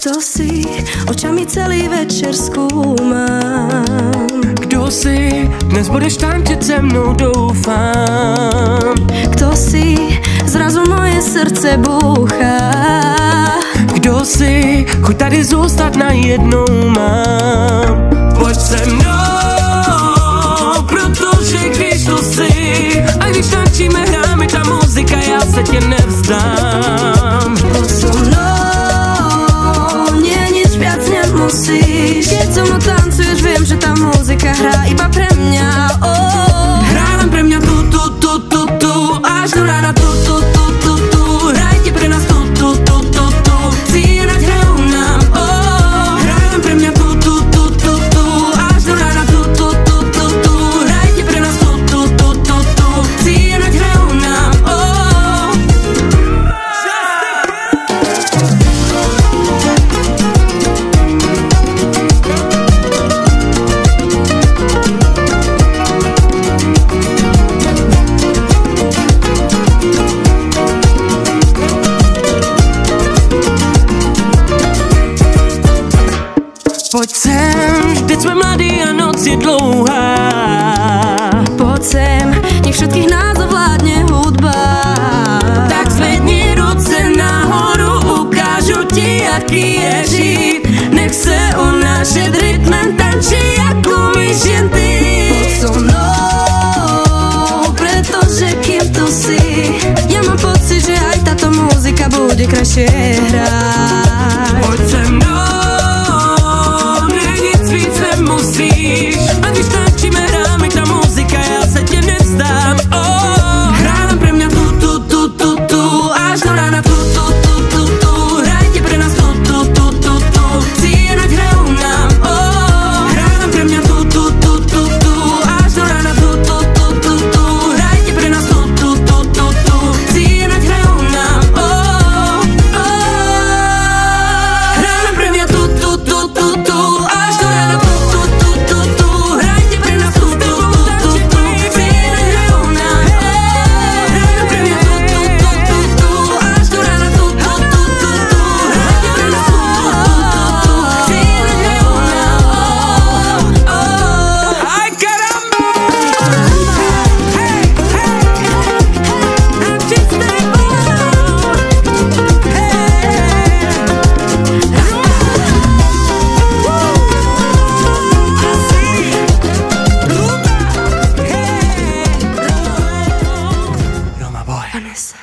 Kto si, očami celý večer skúmam. Kdo si, dnes budeš tančiť se mnou, doufám. Kto si, zrazu moje srdce búcha. Kdo si, chuť tady zůstat najednou mám. Pojď se mnou, protože když tu si, a když tančíme, hráme ta muzika, já se tě nevzdám. Poď so mnou, nie nič viac nemusíš. Keď so mnou tancuješ, viem, že tá muzika hrá iba pre mňa. Hrá len pre mňa tu, až do rána tu. Hrajte pre nás tu. Cíjenať hrajú nám, hrá len pre mňa tu, až do rána tu. Hrajte pre nás tu. Cíjenať hrajú nám, Pojď sem, vždyť sme mladí a noc je dlouhá. Poď sem, nech všetkých nás ovládne hudba. Tak zvedni ruce nahoru, ukážu ti, jaký je žít. Nech se unášet rytmem, tančí, jak umíš jen ty. Poď so mnou, pretože kým tu si, ja mám pocit, že aj táto muzika bude krajšie hrať. Pojď se mnou, musíš. A když tančíme, hráme, ta muzika, já se tě nevzdám. Hrá len pre mňa tu, až do rána tu. Hrajte pre nás tu. Cíjenať hrajú nám, hrá len pre mňa tu, až do rána tu. Hrajte pre nás tu. Cíjenať hrajú nám, hrá len pre mňa tu, až do rána tu. Vanessa.